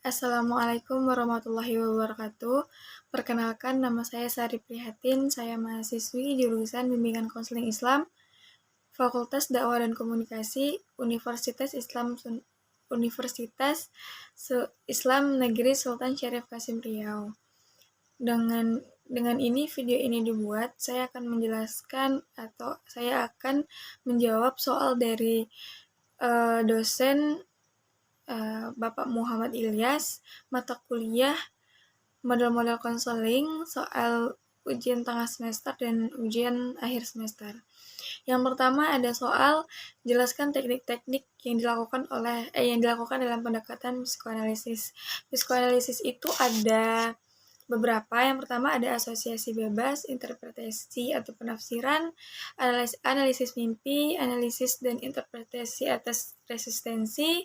Assalamualaikum warahmatullahi wabarakatuh. Perkenalkan, nama saya Sari Prihatin. Saya mahasiswi jurusan Bimbingan Konseling Islam, Fakultas Dakwah dan Komunikasi, Universitas Islam Negeri Sultan Syarif Kasim Riau. Dengan ini video ini dibuat, saya akan menjelaskan atau saya akan menjawab soal dari dosen Bapak Muhammad Ilyas, mata kuliah model-model konseling, soal ujian tengah semester dan ujian akhir semester. Yang pertama ada soal jelaskan teknik-teknik yang dilakukan dalam pendekatan psikoanalisis. Psikoanalisis itu ada beberapa. Yang pertama ada asosiasi bebas, interpretasi atau penafsiran, analisis mimpi, analisis dan interpretasi atas resistensi,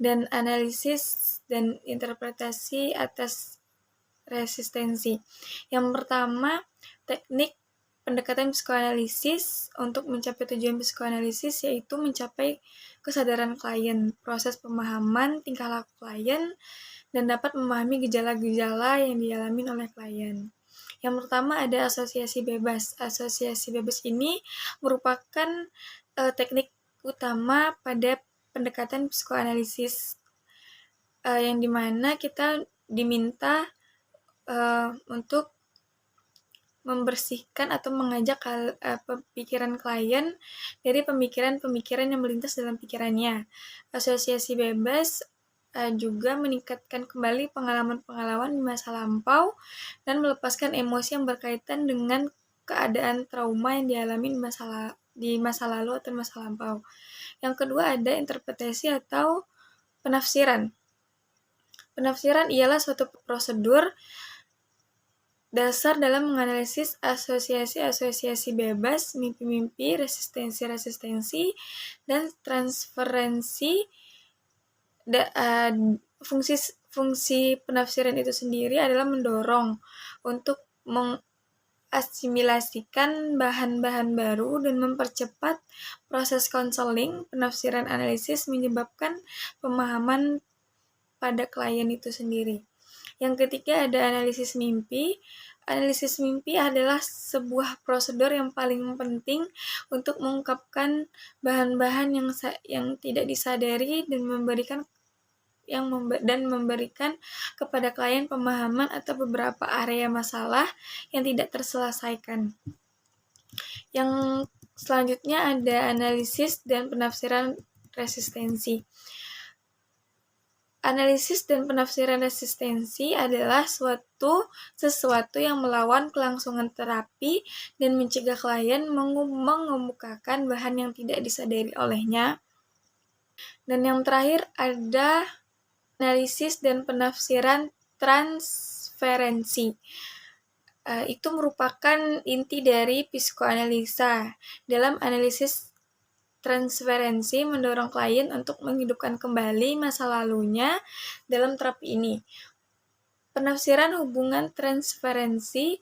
dan analisis dan interpretasi atas resistensi. Yang pertama, teknik pendekatan psikoanalisis untuk mencapai tujuan psikoanalisis yaitu mencapai kesadaran klien, proses pemahaman tingkah laku klien, dan dapat memahami gejala-gejala yang dialami oleh klien. Yang pertama ada asosiasi bebas. Asosiasi bebas ini merupakan teknik utama pada pendekatan psikoanalisis yang dimana kita diminta untuk membersihkan atau mengajak pikiran klien dari pemikiran-pemikiran yang melintas dalam pikirannya. Asosiasi bebas juga meningkatkan kembali pengalaman-pengalaman di masa lampau dan melepaskan emosi yang berkaitan dengan keadaan trauma yang dialami di masa lalu atau masa lampau. Yang kedua ada interpretasi atau penafsiran. Penafsiran ialah suatu prosedur dasar dalam menganalisis asosiasi-asosiasi bebas, mimpi-mimpi, resistensi-resistensi, dan transferensi. Fungsi penafsiran itu sendiri adalah mendorong untuk mengasimilasikan bahan-bahan baru dan mempercepat proses konseling. Penafsiran analisis menyebabkan pemahaman pada klien itu sendiri. Yang ketiga ada analisis mimpi. Analisis mimpi adalah sebuah prosedur yang paling penting untuk mengungkapkan bahan-bahan yang tidak disadari dan memberikan kepada klien pemahaman atau beberapa area masalah yang tidak terselesaikan. Yang selanjutnya ada analisis dan penafsiran resistensi. Analisis dan penafsiran resistensi adalah sesuatu yang melawan kelangsungan terapi dan mencegah klien mengemukakan bahan yang tidak disadari olehnya. Dan yang terakhir ada analisis dan penafsiran transferensi. Itu merupakan inti dari psikoanalisa. Dalam analisis transferensi mendorong klien untuk menghidupkan kembali masa lalunya dalam terapi ini. Penafsiran hubungan transferensi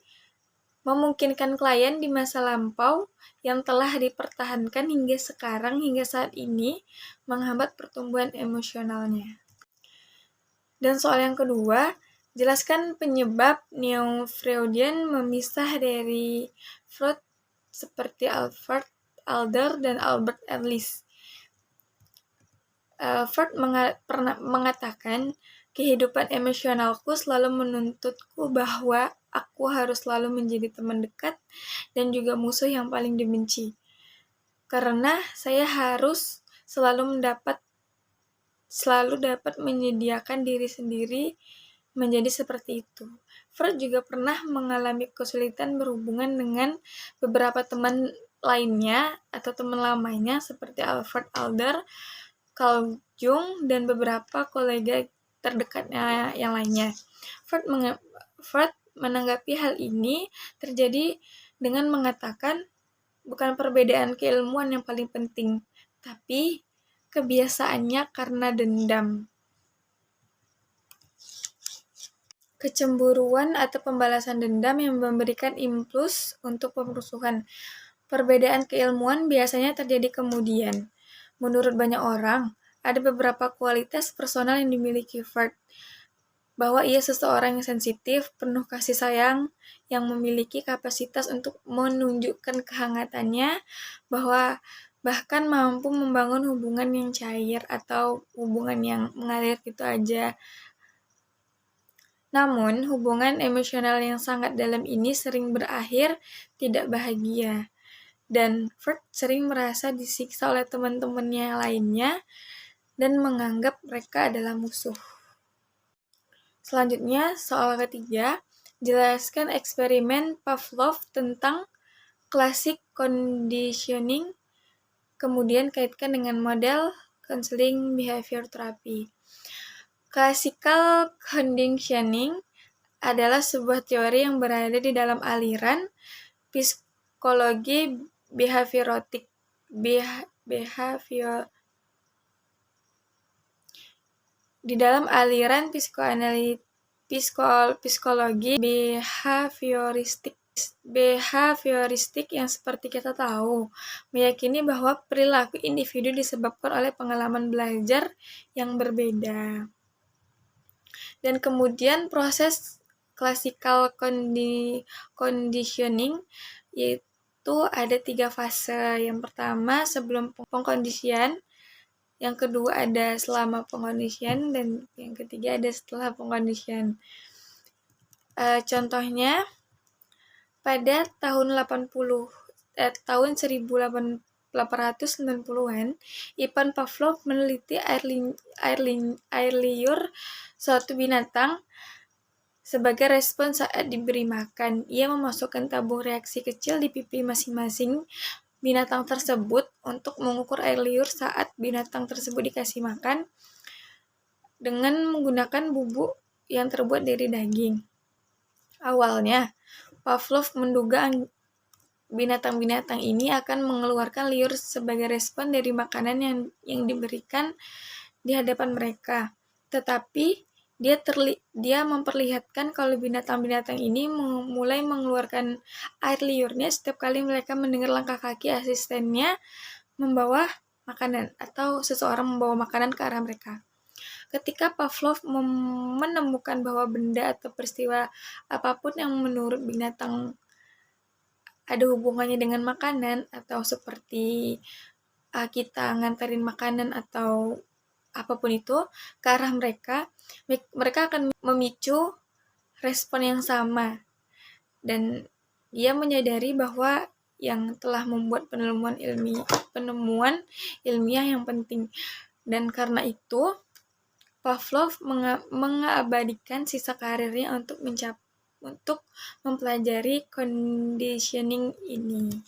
memungkinkan klien di masa lampau yang telah dipertahankan hingga saat ini menghambat pertumbuhan emosionalnya. Dan soal yang kedua, jelaskan penyebab neo-Freudian memisah dari Freud seperti Alfred Adler dan Albert Ellis. Freud pernah mengatakan, kehidupan emosionalku selalu menuntutku bahwa aku harus selalu menjadi teman dekat dan juga musuh yang paling dibenci. Karena saya harus selalu dapat menyediakan diri sendiri menjadi seperti itu. Freud juga pernah mengalami kesulitan berhubungan dengan beberapa teman lainnya atau teman lamanya seperti Alfred Adler, Carl Jung, dan beberapa kolega terdekatnya yang lainnya. Freud menanggapi hal ini terjadi dengan mengatakan bukan perbedaan keilmuan yang paling penting, tapi kebiasaannya karena dendam. Kecemburuan atau pembalasan dendam yang memberikan impuls untuk perusuhan. Perbedaan keilmuan biasanya terjadi kemudian. Menurut banyak orang, ada beberapa kualitas personal yang dimiliki Freud. bahwa ia seseorang yang sensitif, penuh kasih sayang, yang memiliki kapasitas untuk menunjukkan kehangatannya, bahwa bahkan mampu membangun hubungan yang cair atau hubungan yang mengalir gitu aja. Namun, hubungan emosional yang sangat dalam ini sering berakhir tidak bahagia. Dan Ferd sering merasa disiksa oleh teman-temannya lainnya dan menganggap mereka adalah musuh. Selanjutnya, soal ketiga, jelaskan eksperimen Pavlov tentang classic conditioning, kemudian kaitkan dengan model counseling behavior therapy. Classical conditioning adalah sebuah teori yang berada di dalam aliran psikologi behavioristik. Di dalam aliran psikologi behavioristik yang seperti kita tahu, meyakini bahwa perilaku individu disebabkan oleh pengalaman belajar yang berbeda. Dan kemudian proses classical conditioning yaitu ada 3 fase. Yang pertama sebelum pengkondisian, yang kedua ada selama pengkondisian, dan yang ketiga ada setelah pengkondisian. Contohnya pada tahun 1890-an, Ivan Pavlov meneliti air liur suatu binatang sebagai respon saat diberi makan. Ia memasukkan tabung reaksi kecil di pipi masing-masing binatang tersebut untuk mengukur air liur saat binatang tersebut dikasih makan dengan menggunakan bubuk yang terbuat dari daging. Awalnya, Pavlov menduga binatang-binatang ini akan mengeluarkan liur sebagai respon dari makanan yang diberikan di hadapan mereka. Tetapi dia memperlihatkan kalau binatang-binatang ini mulai mengeluarkan air liurnya setiap kali mereka mendengar langkah kaki asistennya membawa makanan atau seseorang membawa makanan ke arah mereka. Ketika Pavlov menemukan bahwa benda atau peristiwa apapun yang menurut binatang ada hubungannya dengan makanan, atau seperti kita nganterin makanan atau apapun itu ke arah mereka akan memicu respon yang sama. Dan dia menyadari bahwa yang telah membuat penemuan ilmiah yang penting. Dan karena itu, Pavlov mengabadikan sisa karirnya untuk mempelajari conditioning ini.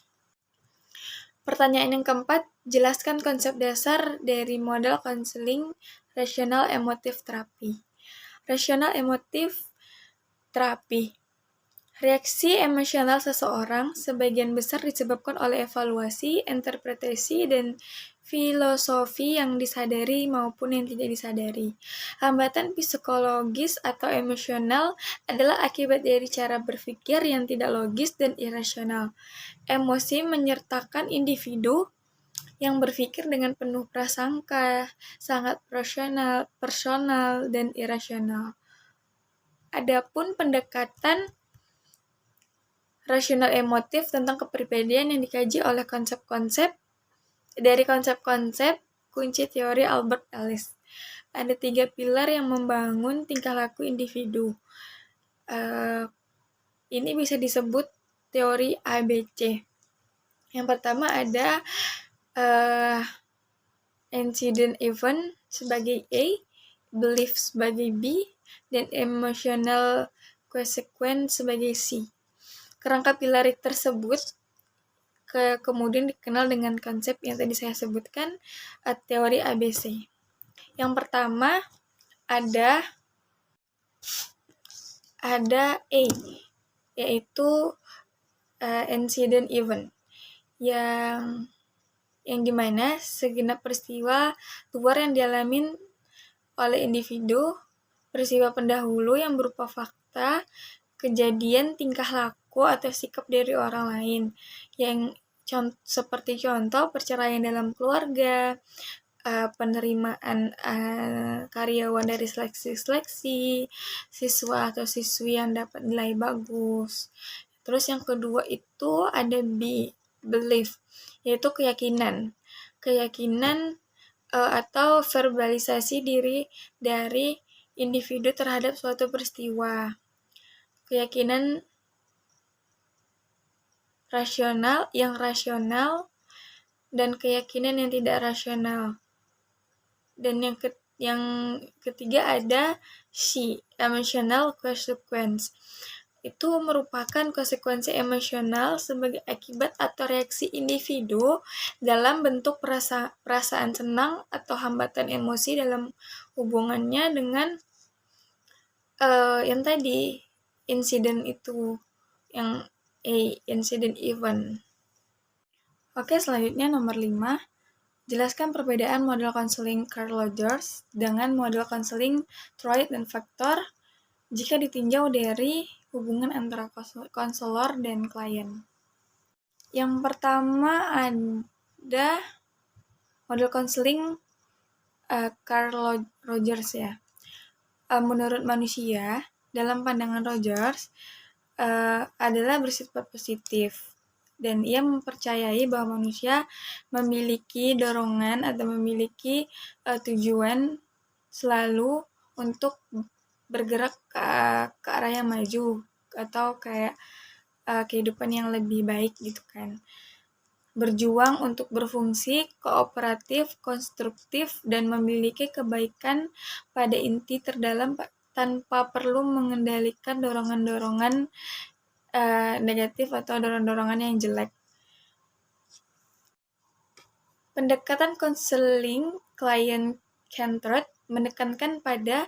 Pertanyaan yang keempat, jelaskan konsep dasar dari model konseling rational emotive therapy. Rational emotive therapy. Reaksi emosional seseorang sebagian besar disebabkan oleh evaluasi, interpretasi, dan filosofi yang disadari maupun yang tidak disadari. Hambatan psikologis atau emosional adalah akibat dari cara berpikir yang tidak logis dan irasional. Emosi menyertakan individu yang berpikir dengan penuh prasangka, sangat personal, dan irasional. Adapun pendekatan rasional emotif tentang kepribadian yang dikaji oleh konsep-konsep kunci teori Albert Ellis. Ada 3 pilar yang membangun tingkah laku individu. Ini bisa disebut teori ABC. Yang pertama ada antecedent event sebagai A, belief sebagai B, dan emotional consequence sebagai C. Kerangka pilar tersebut kemudian dikenal dengan konsep yang tadi saya sebutkan, teori ABC. Yang pertama ada A, yaitu antecedent event, yang dimana segenap peristiwa luar yang dialamin oleh individu, peristiwa pendahulu yang berupa fakta, kejadian, tingkah laku, atau sikap dari orang lain, yang seperti contoh perceraian dalam keluarga, penerimaan karyawan dari seleksi-seleksi, siswa atau siswi yang dapat nilai bagus. Terus yang kedua itu ada belief, yaitu keyakinan. Keyakinan atau verbalisasi diri dari individu terhadap suatu peristiwa. Keyakinan rasional dan keyakinan yang tidak rasional. Dan yang ketiga ada emotional consequence. Itu merupakan konsekuensi emosional sebagai akibat atau reaksi individu dalam bentuk perasaan senang atau hambatan emosi dalam hubungannya dengan yang tadi insiden itu, yang incident event. Oke, selanjutnya nomor 5. Jelaskan perbedaan model konseling Carl Rogers dengan model konseling Truitt dan Factor jika ditinjau dari hubungan antara konselor dan klien. Yang pertama ada model konseling Carl Rogers ya. Menurut manusia, dalam pandangan Rogers adalah bersifat positif. Dan ia mempercayai bahwa manusia memiliki dorongan atau memiliki tujuan selalu untuk bergerak ke arah yang maju atau kayak kehidupan yang lebih baik gitu kan. Berjuang untuk berfungsi, kooperatif, konstruktif, dan memiliki kebaikan pada inti terdalam tanpa perlu mengendalikan dorongan-dorongan negatif atau dorongan-dorongan yang jelek. Pendekatan konseling client-centered menekankan pada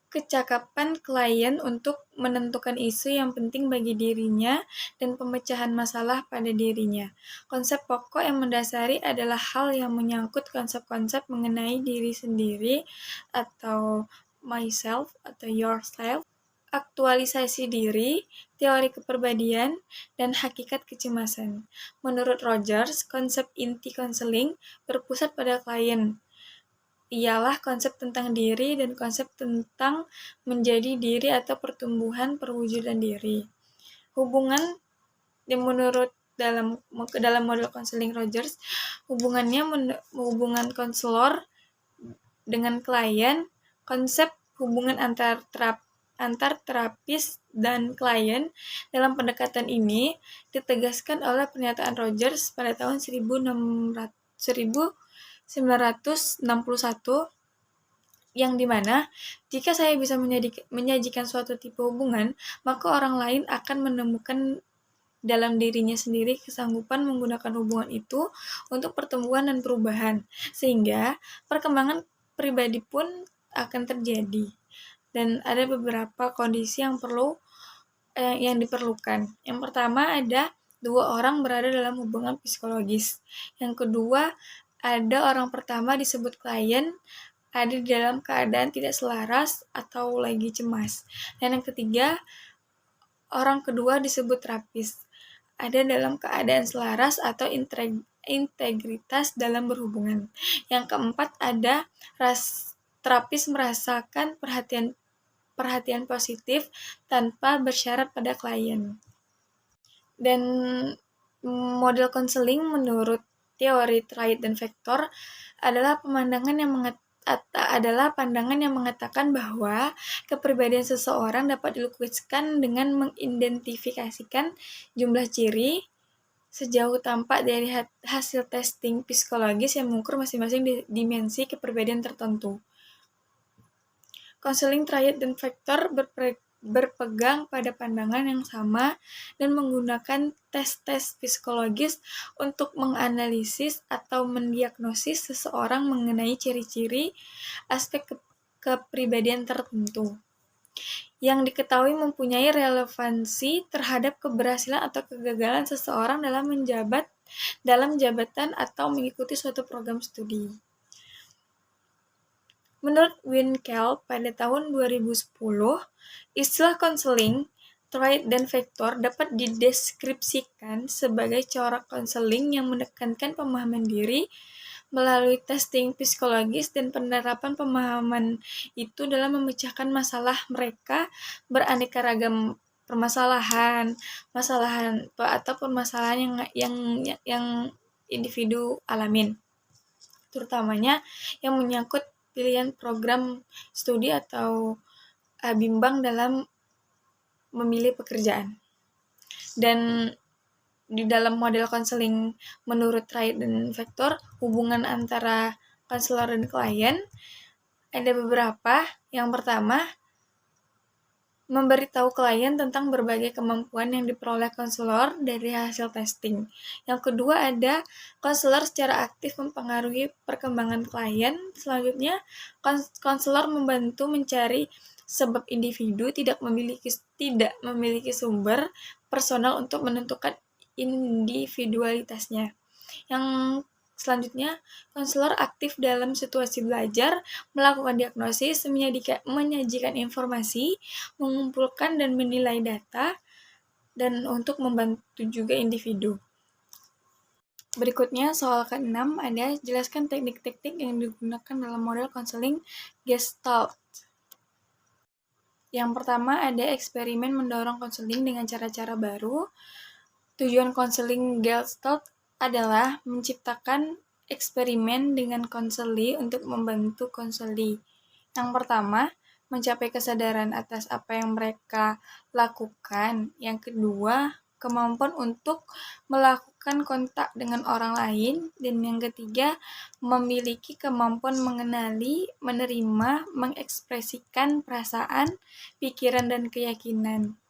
kecakapan klien untuk menentukan isu yang penting bagi dirinya dan pemecahan masalah pada dirinya. Konsep pokok yang mendasari adalah hal yang menyangkut konsep-konsep mengenai diri sendiri atau myself atau yourself, aktualisasi diri, teori kepribadian, dan hakikat kecemasan. Menurut Rogers, konsep inti konseling berpusat pada klien. Ialah konsep tentang diri dan konsep tentang menjadi diri atau pertumbuhan perwujudan diri. Hubungan yang menurut dalam model konseling Rogers, hubungan konselor dengan klien, konsep hubungan antar terapis dan klien dalam pendekatan ini ditegaskan oleh pernyataan Rogers pada tahun 1961 yang dimana jika saya bisa menyajikan suatu tipe hubungan, maka orang lain akan menemukan dalam dirinya sendiri kesanggupan menggunakan hubungan itu untuk pertumbuhan dan perubahan, sehingga perkembangan pribadi pun akan terjadi. Dan ada beberapa kondisi yang diperlukan. Yang pertama ada 2 orang berada dalam hubungan psikologis. Yang kedua ada orang pertama disebut klien ada di dalam keadaan tidak selaras atau lagi cemas. Dan yang ketiga orang kedua disebut terapis ada dalam keadaan selaras atau integritas dalam berhubungan. Yang keempat ada terapis merasakan perhatian positif tanpa bersyarat pada klien. Dan model konseling menurut teori Truitt dan Factor adalah pandangan yang mengatakan bahwa kepribadian seseorang dapat dilukiskan dengan mengidentifikasikan jumlah ciri sejauh tampak dari hasil testing psikologis yang mengukur masing-masing dimensi kepribadian tertentu. Konseling Truitt dan Factor berpegang pada pandangan yang sama dan menggunakan tes-tes psikologis untuk menganalisis atau mendiagnosis seseorang mengenai ciri-ciri aspek kepribadian tertentu yang diketahui mempunyai relevansi terhadap keberhasilan atau kegagalan seseorang dalam jabatan atau mengikuti suatu program studi. Menurut Winkel pada tahun 2010, istilah konseling, Truitt dan Factor dapat dideskripsikan sebagai corak konseling yang menekankan pemahaman diri, melalui testing psikologis dan penerapan pemahaman itu dalam memecahkan masalah mereka beraneka ragam masalahan atau permasalahan yang individu alamin, terutamanya yang menyangkut pilihan program studi atau bimbang dalam memilih pekerjaan. Dan di dalam model konseling menurut Wright dan Vector, hubungan antara konselor dan klien ada beberapa. Yang pertama, memberitahu klien tentang berbagai kemampuan yang diperoleh konselor dari hasil testing. Yang kedua ada konselor secara aktif mempengaruhi perkembangan klien. Selanjutnya, konselor membantu mencari sebab individu tidak memiliki sumber personal untuk menentukan individualitasnya. Yang selanjutnya, konselor aktif dalam situasi belajar, melakukan diagnosis, menyajikan informasi, mengumpulkan dan menilai data, dan untuk membantu juga individu. Berikutnya, soal ke-6 ada jelaskan teknik-teknik yang digunakan dalam model konseling Gestalt. Yang pertama ada eksperimen mendorong konseling dengan cara-cara baru. Tujuan konseling Gestalt adalah menciptakan eksperimen dengan konseli untuk membantu konseli. Yang pertama, mencapai kesadaran atas apa yang mereka lakukan. Yang kedua, kemampuan untuk melakukan kontak dengan orang lain. Dan yang ketiga, memiliki kemampuan mengenali, menerima, mengekspresikan perasaan, pikiran, dan keyakinan.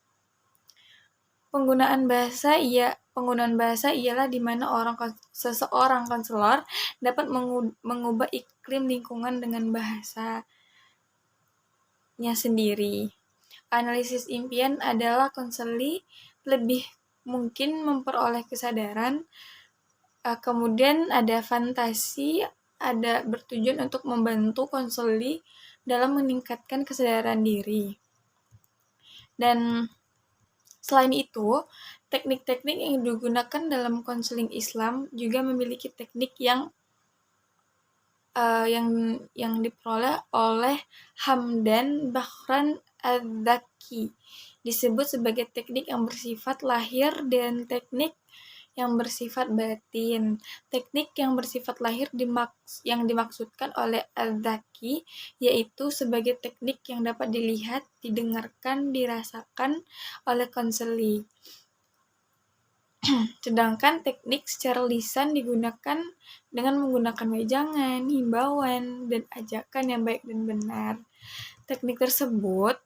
Penggunaan bahasa ialah di mana seseorang konselor dapat mengubah iklim lingkungan dengan bahasanya sendiri. Analisis impian adalah konseli lebih mungkin memperoleh kesadaran. Kemudian ada fantasi, ada bertujuan untuk membantu konseli dalam meningkatkan kesadaran diri. Dan selain itu, teknik-teknik yang digunakan dalam konseling Islam juga memiliki teknik yang diperoleh oleh Hamdan Bahran Adzaki, disebut sebagai teknik yang bersifat lahir dan teknik yang bersifat batin. Teknik yang bersifat lahir yang dimaksudkan oleh Adzaki yaitu sebagai teknik yang dapat dilihat, didengarkan, dirasakan oleh konseli. Sedangkan teknik secara lisan digunakan dengan menggunakan wejangan, himbauan, dan ajakan yang baik dan benar. Teknik tersebut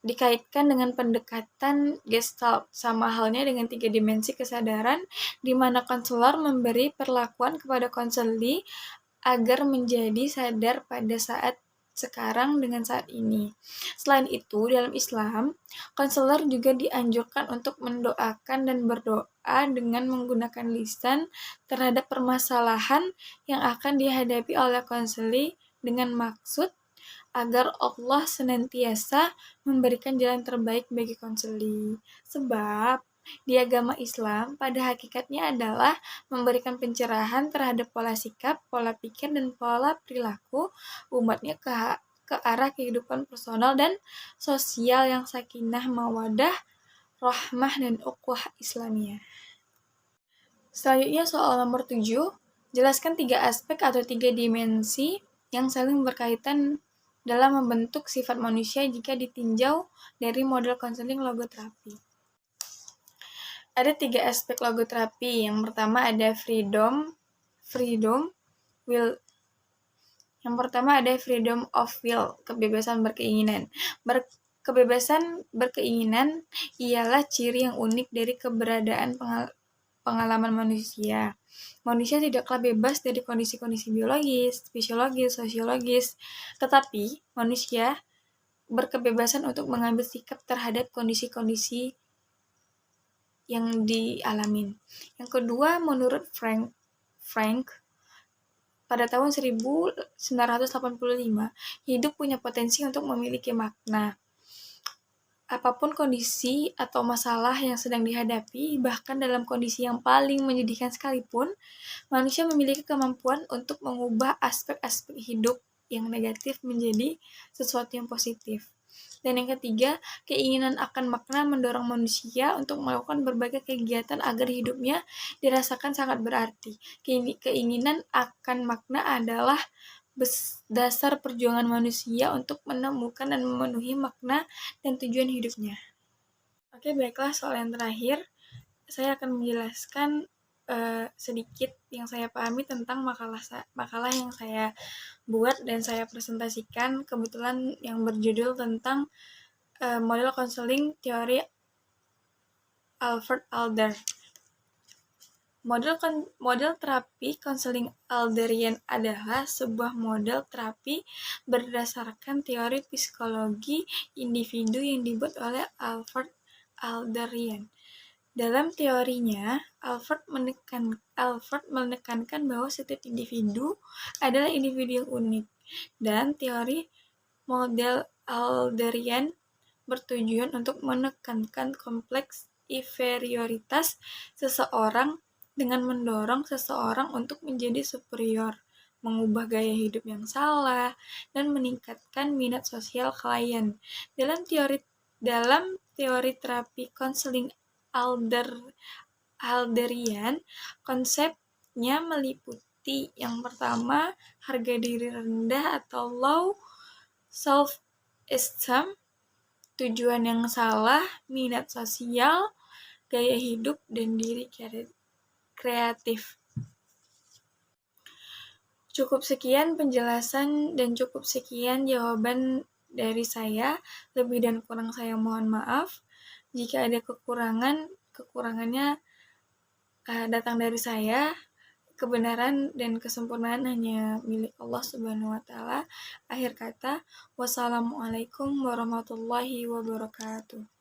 dikaitkan dengan pendekatan Gestalt, sama halnya dengan 3 dimensi kesadaran, di mana konselor memberi perlakuan kepada konseli agar menjadi sadar pada saat sekarang dengan saat ini. Selain itu, dalam Islam, konselor juga dianjurkan untuk mendoakan dan berdoa dengan menggunakan lisan terhadap permasalahan yang akan dihadapi oleh konseli dengan maksud agar Allah senantiasa memberikan jalan terbaik bagi konseli. Sebab di agama Islam pada hakikatnya adalah memberikan pencerahan terhadap pola sikap, pola pikir, dan pola perilaku umatnya ke arah kehidupan personal dan sosial yang sakinah, mawadah, rahmah, dan ukhuwah Islamiyah. Selanjutnya soal nomor 7, jelaskan 3 aspek atau 3 dimensi yang saling berkaitan dalam membentuk sifat manusia jika ditinjau dari model konseling logoterapi. Ada 3 aspek logoterapi. Yang pertama ada freedom of will, kebebasan berkeinginan. Kebebasan berkeinginan ialah ciri yang unik dari keberadaan pengalaman manusia. Manusia tidaklah bebas dari kondisi-kondisi biologis, fisiologis, sosiologis, tetapi manusia berkebebasan untuk mengambil sikap terhadap kondisi-kondisi yang dialamin. Yang kedua, menurut Frank pada tahun 1985, hidup punya potensi untuk memiliki makna. Apapun kondisi atau masalah yang sedang dihadapi, bahkan dalam kondisi yang paling menyedihkan sekalipun, manusia memiliki kemampuan untuk mengubah aspek-aspek hidup yang negatif menjadi sesuatu yang positif. Dan yang ketiga, keinginan akan makna mendorong manusia untuk melakukan berbagai kegiatan agar hidupnya dirasakan sangat berarti. Keinginan akan makna adalah dasar perjuangan manusia untuk menemukan dan memenuhi makna dan tujuan hidupnya. Oke, baiklah, soal yang terakhir, saya akan menjelaskan sedikit yang saya pahami tentang makalah yang saya buat dan saya presentasikan, kebetulan yang berjudul tentang model konseling teori Alfred Adler. Model terapi konseling Adlerian adalah sebuah model terapi berdasarkan teori psikologi individu yang dibuat oleh Alfred Adlerian. Dalam teorinya, Alfred menekankan bahwa setiap individu adalah individu yang unik, dan teori model Adlerian bertujuan untuk menekankan kompleks inferioritas seseorang dengan mendorong seseorang untuk menjadi superior, mengubah gaya hidup yang salah, dan meningkatkan minat sosial klien. Dalam teori terapi konseling Adlerian, konsepnya meliputi yang pertama, harga diri rendah atau low self-esteem, tujuan yang salah, minat sosial, gaya hidup, dan diri kreatif. Cukup sekian penjelasan dan cukup sekian jawaban dari saya. Lebih dan kurang saya mohon maaf. Jika ada kekurangannya datang dari saya. Kebenaran dan kesempurnaan hanya milik Allah Subhanahu wa Ta'ala. Akhir kata, wassalamualaikum warahmatullahi wabarakatuh.